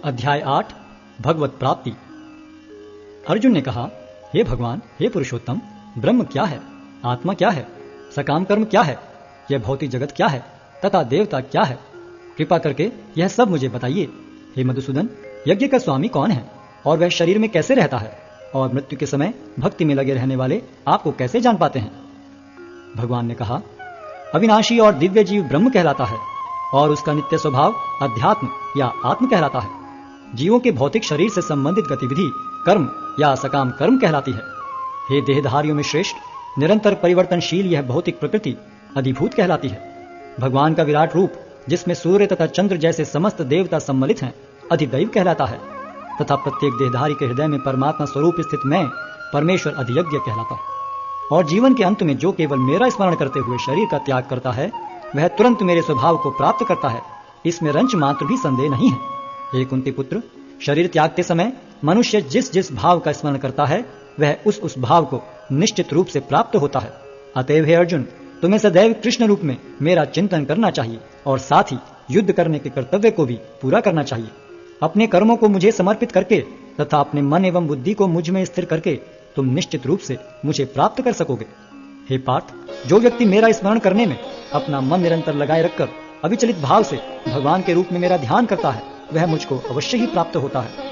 अध्याय 8 भगवत प्राप्ति। अर्जुन ने कहा, हे भगवान, हे पुरुषोत्तम, ब्रह्म क्या है, आत्मा क्या है, सकाम कर्म क्या है, यह भौतिक जगत क्या है तथा देवता क्या है? कृपा करके यह सब मुझे बताइए। हे मधुसूदन, यज्ञ का स्वामी कौन है और वह शरीर में कैसे रहता है और मृत्यु के समय भक्ति में लगे रहने वाले आपको कैसे जान पाते हैं? भगवान ने कहा, अविनाशी और दिव्य जीव ब्रह्म कहलाता है और उसका नित्य स्वभाव अध्यात्म या आत्म कहलाता है। जीवों के भौतिक शरीर से संबंधित गतिविधि कर्म या सकाम कर्म कहलाती है। हे देहधारियों में श्रेष्ठ, निरंतर परिवर्तनशील यह भौतिक प्रकृति अधिभूत कहलाती है। भगवान का विराट रूप, जिसमें सूर्य तथा चंद्र जैसे समस्त देवता सम्मिलित हैं, अधिदैव कहलाता है तथा प्रत्येक देहधारी के हृदय में परमात्मा स्वरूप स्थित मैं परमेश्वर अधियज्ञ कहलाता है। और जीवन के अंत में जो केवल मेरा स्मरण करते हुए शरीर का त्याग करता है, वह तुरंत मेरे स्वभाव को प्राप्त करता है, इसमें रंच मात्र भी संदेह नहीं है। हे कुंती पुत्र, शरीर त्यागते समय मनुष्य जिस जिस भाव का स्मरण करता है, वह उस भाव को निश्चित रूप से प्राप्त होता है। अतएव हे अर्जुन, तुम्हें सदैव कृष्ण रूप में मेरा चिंतन करना चाहिए और साथ ही युद्ध करने के कर्तव्य को भी पूरा करना चाहिए। अपने कर्मों को मुझे समर्पित करके तथा अपने मन एवं बुद्धि को मुझ में स्थिर करके तुम निश्चित रूप से मुझे प्राप्त कर सकोगे। हे पार्थ, जो व्यक्ति मेरा स्मरण करने में अपना मन निरंतर लगाए रखकर अविचलित भाव से भगवान के रूप में मेरा ध्यान करता है, वह मुझको अवश्य ही प्राप्त होता है।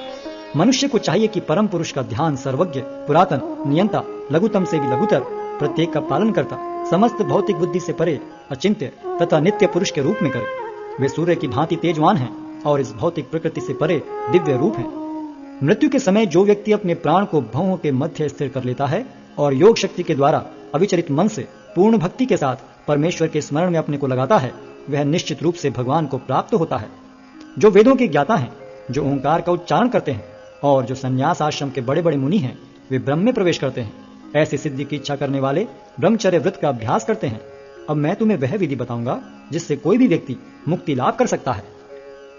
मनुष्य को चाहिए कि परम पुरुष का ध्यान सर्वज्ञ, पुरातन, नियंता, लघुतम से भी लघुतर, प्रत्येक का पालन करता, समस्त भौतिक बुद्धि से परे, अचिंत्य तथा नित्य पुरुष के रूप में करे। वे सूर्य की भांति तेजवान हैं और इस भौतिक प्रकृति से परे दिव्य रूप हैं। मृत्यु के समय जो व्यक्ति अपने प्राण को भवों के मध्य स्थिर कर लेता है और योग शक्ति के द्वारा अविचलित मन से पूर्ण भक्ति के साथ परमेश्वर के स्मरण में अपने को लगाता है, वह निश्चित रूप से भगवान को प्राप्त होता है। जो वेदों के ज्ञाता हैं, जो ओंकार का उच्चारण करते हैं और जो संन्यास आश्रम के बड़े बड़े मुनि हैं, वे ब्रह्म में प्रवेश करते हैं। ऐसी सिद्धि की इच्छा करने वाले ब्रह्मचर्य व्रत का अभ्यास करते हैं। अब मैं तुम्हें वह विधि बताऊंगा जिससे कोई भी व्यक्ति मुक्ति लाभ कर सकता है।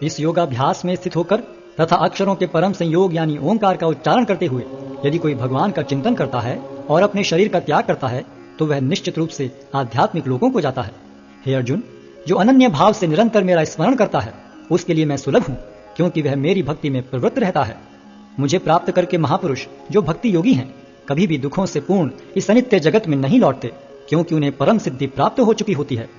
इस योगाभ्यास में स्थित होकर तथा अक्षरों के परम संयोग यानी ओंकार का उच्चारण करते हुए यदि कोई भगवान का चिंतन करता है और अपने शरीर का त्याग करता है, तो वह निश्चित रूप से आध्यात्मिक लोकों को जाता है। हे अर्जुन, जो अनन्य भाव से निरंतर मेरा स्मरण करता है, उसके लिए मैं सुलभ हूँ, क्योंकि वह मेरी भक्ति में प्रवृत्त रहता है। मुझे प्राप्त करके महापुरुष जो भक्ति योगी हैं, कभी भी दुखों से पूर्ण इस अनित्य जगत में नहीं लौटते, क्योंकि उन्हें परम सिद्धि प्राप्त हो चुकी होती है।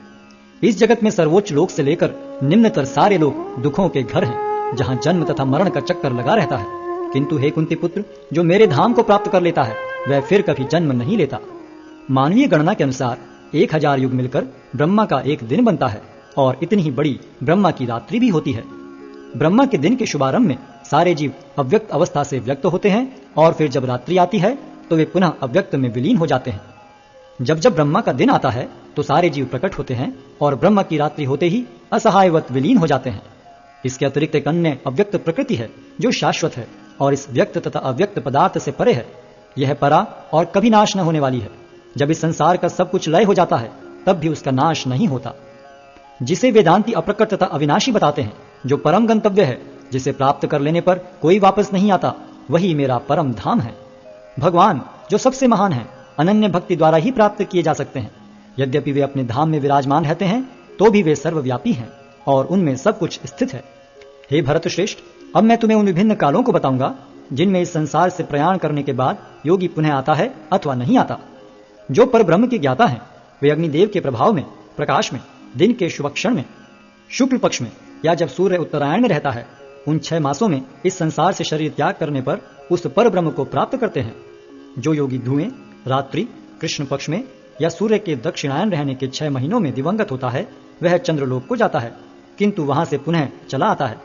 इस जगत में सर्वोच्च लोक से लेकर निम्नतर सारे लोग दुखों के घर हैं, जहाँ जन्म तथा मरण का चक्कर लगा रहता है। किंतु हे कुंती पुत्र, जो मेरे धाम को प्राप्त कर लेता है, वह फिर कभी जन्म नहीं लेता। मानवीय गणना के अनुसार 1000 युग मिलकर ब्रह्मा का एक दिन बनता है और इतनी ही बड़ी ब्रह्मा की रात्रि भी होती है। ब्रह्मा के दिन के शुभारंभ में सारे जीव अव्यक्त अवस्था से व्यक्त होते हैं और फिर जब रात्रि आती है तो वे पुनः अव्यक्त में विलीन हो जाते हैं। जब जब ब्रह्मा का दिन आता है तो सारे जीव प्रकट होते हैं और ब्रह्मा की रात्रि होते ही असहायवत विलीन हो जाते हैं। इसके अतिरिक्त एक अन्य अव्यक्त प्रकृति है जो शाश्वत है और इस व्यक्त तथा अव्यक्त पदार्थ से परे है। यह परा और कभी नाश न होने वाली है। जब इस संसार का सब कुछ लय हो जाता है, तब भी उसका नाश नहीं होता। जिसे वेदांती अप्रकट तथा अविनाशी बताते हैं, जो परम गंतव्य है, जिसे प्राप्त कर लेने पर कोई वापस नहीं आता, वही मेरा परम धाम है। भगवान जो सबसे महान है, अनन्य भक्ति द्वारा ही प्राप्त किए जा सकते हैं। यद्यपि वे अपने धाम में विराजमान रहते हैं, तो भी वे सर्वव्यापी हैं और उनमें सब कुछ स्थित है। हे भरत श्रेष्ठ, अब मैं तुम्हें उन विभिन्न कालों को बताऊंगा जिनमें इस संसार से प्रयाण करने के बाद योगी पुनः आता है अथवा नहीं आता। जो पर ब्रह्म के ज्ञाता हैं, वे अग्निदेव के प्रभाव में, प्रकाश में, दिन के शुभ क्षण में, शुक्ल पक्ष में या जब सूर्य उत्तरायण में रहता है, उन 6 मासों में इस संसार से शरीर त्याग करने पर उस पर ब्रह्म को प्राप्त करते हैं। जो योगी धुएं, रात्रि, कृष्ण पक्ष में या सूर्य के दक्षिणायन रहने के 6 महीनों में दिवंगत होता है, वह चंद्रलोक को जाता है, किंतु वहां से पुनः चला आता है।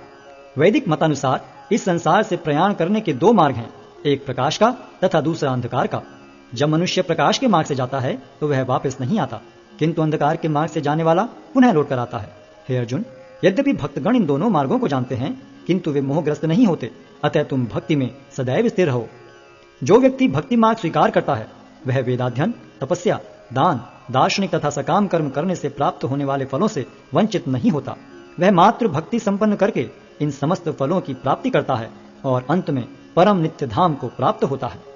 वैदिक मतानुसार इस संसार से प्रयाण करने के 2 मार्ग हैं, एक प्रकाश का तथा दूसरा अंधकार का। जब मनुष्य प्रकाश के मार्ग से जाता है तो वह वापस नहीं आता, किंतु अंधकार के मार्ग से जाने वाला पुनः लौट कर आता है। हे अर्जुन, यद्यपि भक्तगण इन दोनों मार्गों को जानते हैं, किंतु वे मोहग्रस्त नहीं होते। अतः तुम भक्ति में सदैव स्थिर रहो। जो व्यक्ति भक्ति मार्ग स्वीकार करता है, वह वेदाध्ययन, तपस्या, दान, दार्शनिक तथा सकाम कर्म करने से प्राप्त होने वाले फलों से वंचित नहीं होता। वह मात्र भक्ति संपन्न करके इन समस्त फलों की प्राप्ति करता है और अंत में परम नित्य धाम को प्राप्त होता है।